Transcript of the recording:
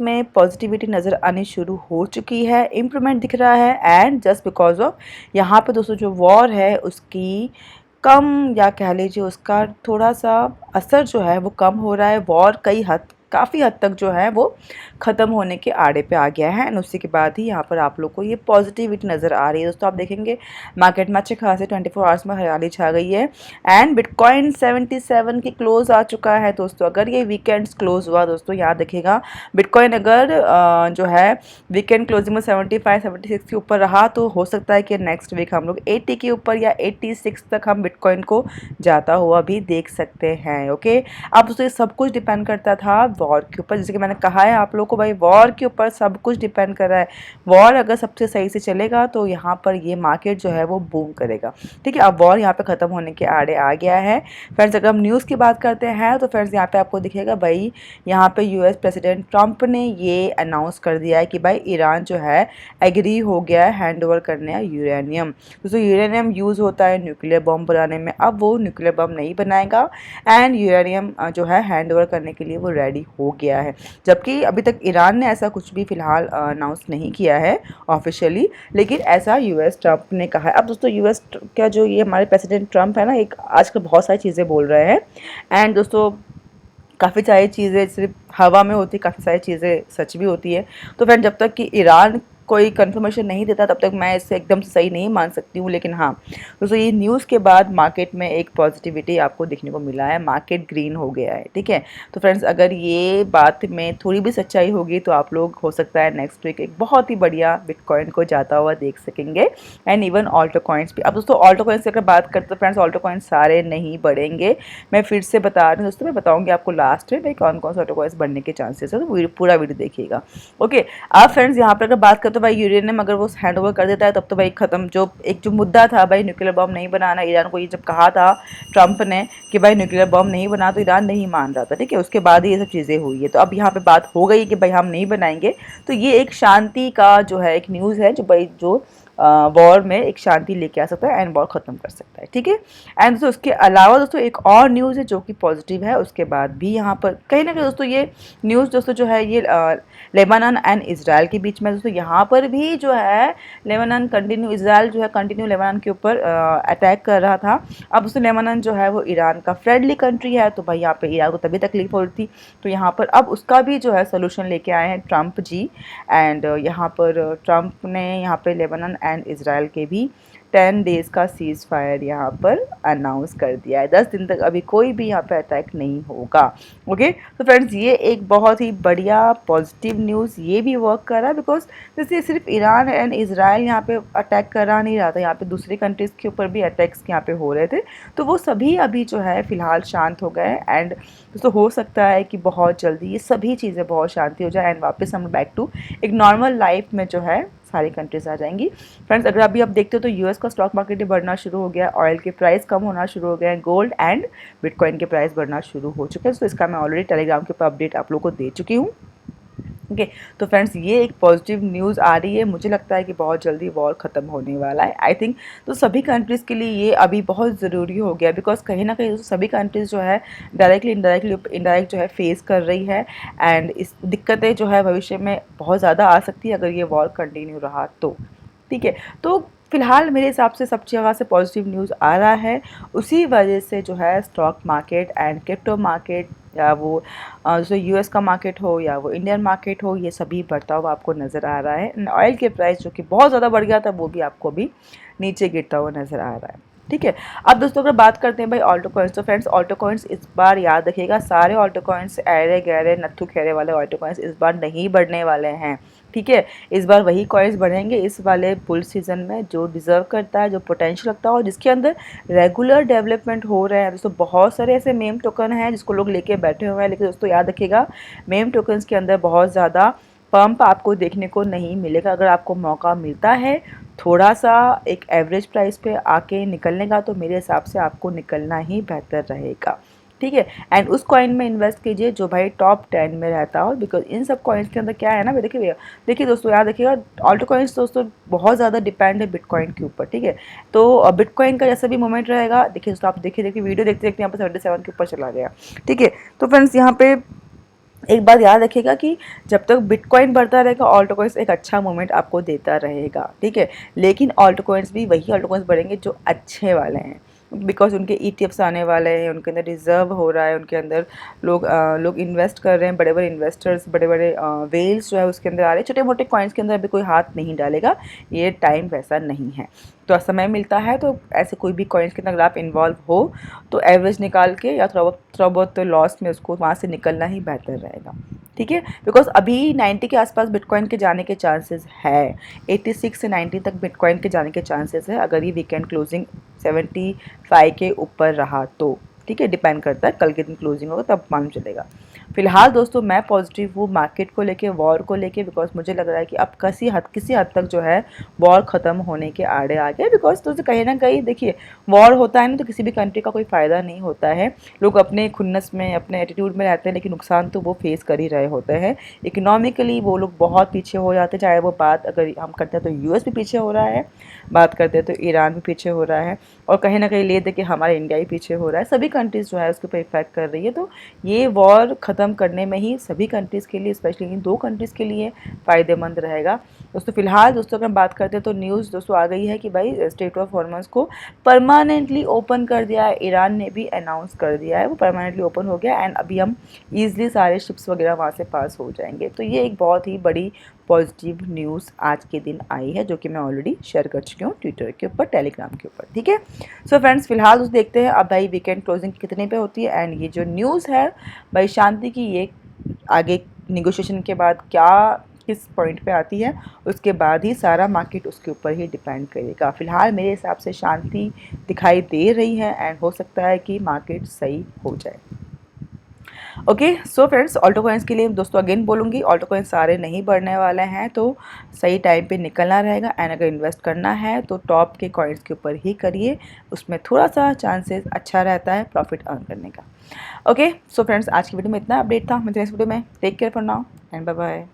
में पॉजिटिविटी नज़र आनी शुरू हो चुकी है, इम्प्रूवमेंट दिख रहा है। एंड जस्ट बिकॉज ऑफ यहाँ पे दोस्तों जो वॉर है उसकी कम या कह लीजिए उसका थोड़ा सा असर जो है वो कम हो रहा है। वॉर काफ़ी हद तक जो है वो ख़त्म होने के आड़े पे आ गया है। एंड उसी के बाद ही यहाँ पर आप लोग को ये पॉजिटिविटी नज़र आ रही है। दोस्तों आप देखेंगे मार्केट में अच्छे खासे 24 आवर्स में हरियाली छा गई है। एंड बिटकॉइन 77 के क्लोज आ चुका है। दोस्तों अगर ये वीकेंड्स क्लोज हुआ दोस्तों याद रखिएगा, बिटकॉइन अगर जो है वीकेंड क्लोजिंग में 75 76 के ऊपर रहा तो हो सकता है कि नेक्स्ट वीक हम लोग 80 के ऊपर या 86 तक हम बिटकॉइन को जाता हुआ भी देख सकते हैं। ओके, अब दोस्तों ये सब कुछ डिपेंड करता था वॉर के ऊपर। जैसे कि मैंने कहा है आप लोग को, भाई वॉर के ऊपर सब कुछ डिपेंड कर रहा है। वॉर अगर सबसे सही से चलेगा तो यहाँ पर ये मार्केट जो है वो बूम करेगा। ठीक है, अब वॉर यहाँ पे ख़त्म होने के आड़े आ गया है। फ्रेंड्स अगर हम न्यूज़ की बात करते हैं तो फ्रेंड्स यहाँ पे आपको दिखेगा भाई यहाँ पे यूएस प्रेसिडेंट ट्रंप ने ये अनाउंस कर दिया है कि भाई ईरान जो है एग्री हो गया है हैंड ओवर करने यूरेनियम। दोस्तों यूरेनियम यूज़ होता है न्यूक्लियर बम बनाने में, अब वो न्यूक्लियर बम नहीं बनाएगा एंड यूरेनियम जो है हैंड ओवर करने के लिए वो रेडी हो गया है। जबकि अभी तक ईरान ने ऐसा कुछ भी फिलहाल अनाउंस नहीं किया है ऑफिशियली, लेकिन ऐसा यूएस ट्रंप ने कहा है। अब दोस्तों यूएस का जो ये हमारे प्रेसिडेंट ट्रंप है ना, एक आजकल बहुत सारी चीज़ें बोल रहे हैं। एंड दोस्तों काफ़ी सारी चीज़ें सिर्फ हवा में होती, काफ़ी सारी चीज़ें सच भी होती है। तो फ्रेंड जब तक कि ईरान कोई कंफर्मेशन नहीं देता तब तक मैं इसे एकदम सही नहीं मान सकती हूँ। लेकिन हाँ दोस्तों ये न्यूज़ के बाद मार्केट में एक पॉजिटिविटी आपको देखने को मिला है, मार्केट ग्रीन हो गया है। ठीक है, तो फ्रेंड्स अगर ये बात में थोड़ी भी सच्चाई होगी तो आप लोग हो सकता है नेक्स्ट वीक एक बहुत ही बढ़िया बिटकॉइन को जाता हुआ देख सकेंगे एंड इवन ऑल्टो कॉइन्स भी। अब दोस्तों ऑल्टो कॉइन्स की अगर बात करते तो फ्रेंड्स ऑल्टो कॉइन्स सारे नहीं बढ़ेंगे। मैं फिर से बता रही हूँ दोस्तों, मैं बताऊँगी आपको लास्ट में भाई कौन कौन से ऑल्टो कॉइन्स बढ़ने के चांसेस है, तो पूरा वीडियो देखिएगा। ओके, अब फ्रेंड्स यहाँ पर अगर बात करते तो भाई यूरेनियम अगर वो हैंड ओवर कर देता है तब तो भाई खत्म। जो मुद्दा था भाई न्यूक्लियर बम नहीं बनाना, ईरान को ये जब कहा था ट्रंप ने कि भाई न्यूक्लियर बम नहीं बना, तो ईरान नहीं मान रहा था। ठीक है, उसके बाद ही ये सब चीज़ें हुई है। तो अब यहाँ पे बात हो गई कि भाई हम नहीं बनाएंगे, तो ये एक शांति का जो है एक न्यूज़ है जो भाई जो वॉर में एक शांति लेके आ सकता है एंड वॉर ख़त्म कर सकता है। ठीक है, एंड दोस्तों उसके अलावा दोस्तों एक और न्यूज़ है जो कि पॉजिटिव है। उसके बाद भी यहाँ पर कहीं ना कहीं दोस्तों ये न्यूज़ दोस्तों जो है ये लेबनान एंड इजराइल के बीच में दोस्तों यहाँ पर भी जो है लेबनान कंटिन्यू, इजराइल जो है कंटिन्यू लेबनान के ऊपर अटैक कर रहा था। अब दोस्तों लेबनान जो है वो ईरान का फ्रेंडली कंट्री है, तो भाई यहाँ पे ईरान को तभी तकलीफ हो रही थी, तो यहाँ पर अब उसका भी जो है सोल्यूशन लेके आए हैं ट्रंप जी। एंड यहाँ पर ट्रंप ने यहाँ पे लेबनान एंड इजराइल के भी 10 डेज का सीज़ फायर यहाँ पर अनाउंस कर दिया है। 10 दिन तक अभी कोई भी यहाँ पे अटैक नहीं होगा। ओके, तो फ्रेंड्स ये एक बहुत ही बढ़िया पॉजिटिव न्यूज़ ये भी वर्क कर रहा है, बिकॉज जैसे सिर्फ ईरान एंड इजराइल यहाँ पे अटैक करा नहीं रहा था, यहाँ पे दूसरी कंट्रीज़ के ऊपर भी अटैक्स यहाँ पे हो रहे थे, तो वो सभी अभी जो है फ़िलहाल शांत हो गए। एंड दोस्तों हो सकता है कि बहुत जल्दी ये सभी चीज़ें बहुत शांति हो जाए एंड वापस हम बैक टू एक नॉर्मल लाइफ में जो है सारी कंट्रीज आ जाएंगी। फ्रेंड्स अगर अभी आप देखते हो तो यूएस का स्टॉक मार्केट भी बढ़ना शुरू हो गया है, ऑयल के प्राइस कम होना शुरू हो गए हैं, गोल्ड एंड बिटकॉइन के प्राइस बढ़ना शुरू हो चुके हैं। तो इसका मैं ऑलरेडी टेलीग्राम के ऊपर अपडेट आप लोगों को दे चुकी हूँ। ओके, तो फ्रेंड्स ये एक पॉजिटिव न्यूज़ आ रही है। मुझे लगता है कि बहुत जल्दी वॉर ख़त्म होने वाला है आई थिंक। तो सभी कंट्रीज़ के लिए ये अभी बहुत ज़रूरी हो गया, बिकॉज कहीं ना कहीं सभी कंट्रीज़ जो है डायरेक्टली इनडायरेक्ट जो है फेस कर रही है। एंड इस दिक्कतें जो है भविष्य में बहुत ज़्यादा आ सकती है अगर ये वॉर कंटिन्यू रहा तो। ठीक है, तो फिलहाल मेरे हिसाब से सब जगह से पॉजिटिव न्यूज़ आ रहा है, उसी वजह से जो है stock market and crypto market या वो जो यूएस का मार्केट हो या वो इंडियन मार्केट हो, ये सभी बढ़ता हुआ आपको नज़र आ रहा है। ऑयल के प्राइस जो कि बहुत ज़्यादा बढ़ गया था वो भी आपको अभी नीचे गिरता हुआ नज़र आ रहा है। ठीक है, अब दोस्तों अगर बात करते हैं भाई ऑल्टो कॉइन्स, तो फ्रेंड्स ऑल्टो कॉइन्स इस बार याद रखिएगा सारे ऑल्टो कॉइन्स ऐरे गहरे नत्थु खेरे वाले ऑल्टो कॉइन्स इस बार नहीं बढ़ने वाले हैं। ठीक है, इस बार वही कॉइन्स बढ़ेंगे इस वाले बुल सीजन में जो डिज़र्व करता है, जो पोटेंशियल रखता है और जिसके अंदर रेगुलर डेवलपमेंट हो रहे हैं। दोस्तों बहुत सारे ऐसे मेम टोकन हैं जिसको लोग लेके बैठे हुए हैं, लेकिन दोस्तों याद रखिएगा मेम टोकन्स के अंदर बहुत ज़्यादा पंप आपको देखने को नहीं मिलेगा। अगर आपको मौका मिलता है थोड़ा सा एक एवरेज प्राइस पे आके निकलने का, तो मेरे हिसाब से आपको निकलना ही बेहतर रहेगा। ठीक है, एंड उस कॉइन में इन्वेस्ट कीजिए जो भाई टॉप 10 में रहता हो, बिकॉज इन सब कॉइन्स के अंदर क्या है ना, देखिए भैया, देखिए दोस्तों याद रखिएगा ऑल्टो कॉइन्स दोस्तों बहुत ज़्यादा डिपेंड है बिटकॉइन के ऊपर। ठीक है, तो बिटकॉइन का जैसा भी मोमेंट रहेगा, देखिए दोस्तों आप देखिए वीडियो देखते देखते यहाँ पर 77 के ऊपर चला गया। ठीक है, तो फ्रेंड्स यहाँ पे एक बात याद रखिएगा कि जब तक बिटकॉइन बढ़ता रहेगा ऑल्ट कॉइन्स एक अच्छा मोमेंट आपको देता रहेगा, ठीक है। लेकिन ऑल्ट कॉइन्स भी वही ऑल्ट कॉइन्स बढ़ेंगे जो अच्छे वाले हैं, बिकॉज उनके ईटीएफ्स आने वाले हैं, उनके अंदर रिजर्व हो रहा है, उनके अंदर लोग इन्वेस्ट कर रहे हैं, बड़े बड़े इन्वेस्टर्स, बड़े बड़े वेल्स जो है उसके अंदर आ रहे हैं। छोटे मोटे कॉइन्स के अंदर अभी कोई हाथ नहीं डालेगा, ये टाइम वैसा नहीं है। तो समय मिलता है तो ऐसे कोई भी कॉइन्स के अंदर अगर आप इन्वॉल्व हो तो एवरेज निकाल के या थोड़ा बहुत लॉस में उसको वहाँ से निकलना ही बेहतर रहेगा, ठीक है। बिकॉज अभी 90 के आसपास बिटकॉइन के जाने के चांसेस है, 86 से 90 तक बिटकॉइन के जाने के चांसेस है, अगर ये वीकेंड क्लोजिंग 75 के ऊपर रहा तो, ठीक है। डिपेंड करता है कल के दिन क्लोजिंग होगा तब मालूम चलेगा। फिलहाल दोस्तों मैं पॉजिटिव हूँ मार्केट को लेके, वॉर को लेके, बिकॉज मुझे लग रहा है कि अब किसी हद तक जो है वॉर ख़त्म होने के आड़े आ गए। बिकॉज तो कहीं ना कहीं देखिए, वॉर होता है ना तो किसी भी कंट्री का कोई फ़ायदा नहीं होता है। लोग अपने खुन्नस में, अपने एटीट्यूड में रहते हैं, लेकिन नुकसान तो वो फेस कर ही रहे होते हैं। इकोनॉमिकली वो लोग बहुत पीछे हो जाते हैं, चाहे वो बात अगर हम करते हैं तो यूएस भी पीछे हो रहा है, बात करते हैं तो ईरान भी पीछे हो रहा है, और कहीं ना कहीं ले दे कि हमारा इंडिया ही पीछे हो रहा है। सभी कंट्रीज़ जो है उसके ऊपर इफेक्ट कर रही है। तो ये वॉर ख़त्म करने में ही सभी कंट्रीज़ के लिए, स्पेशली इन 2 कंट्रीज़ के लिए फ़ायदेमंद रहेगा। दोस्तों फिलहाल दोस्तों अगर हम बात करते हैं तो न्यूज़ दोस्तों आ गई है कि भाई स्ट्रेट ऑफ हॉर्मज़ को परमानेंटली ओपन कर दिया है, ईरान ने भी अनाउंस कर दिया है, वो परमानेंटली ओपन हो गया एंड अभी हम ईजिली सारे शिप्स वगैरह वहाँ से पास हो जाएंगे। तो ये एक बहुत ही बड़ी पॉजिटिव न्यूज़ आज के दिन आई है, जो कि मैं ऑलरेडी शेयर कर चुकी हूँ ट्विटर के ऊपर, टेलीग्राम के ऊपर, ठीक है। सो फ्रेंड्स फिलहाल उस देखते हैं अब भाई वीकेंड क्लोजिंग कितने पे होती है, एंड ये जो न्यूज़ है भाई शांति की, ये आगे निगोशिएशन के बाद क्या किस पॉइंट पे आती है, उसके बाद ही सारा मार्केट उसके ऊपर ही डिपेंड करेगा। फिलहाल मेरे हिसाब से शांति दिखाई दे रही है एंड हो सकता है कि मार्केट सही हो जाए। Okay so friends, Alto coins के लिए दोस्तों अगेन बोलूँगी, ऑल्टो कॉइन्स सारे नहीं बढ़ने वाले हैं, तो सही टाइम पे निकलना रहेगा। एंड अगर इन्वेस्ट करना है तो टॉप के कॉइन्स के ऊपर ही करिए, उसमें थोड़ा सा चांसेस अच्छा रहता है प्रॉफिट अर्न करने का। ओके सो फ्रेंड्स, आज की वीडियो में इतना अपडेट था, मिलते हैं इस वीडियो में। Take care for now and bye bye.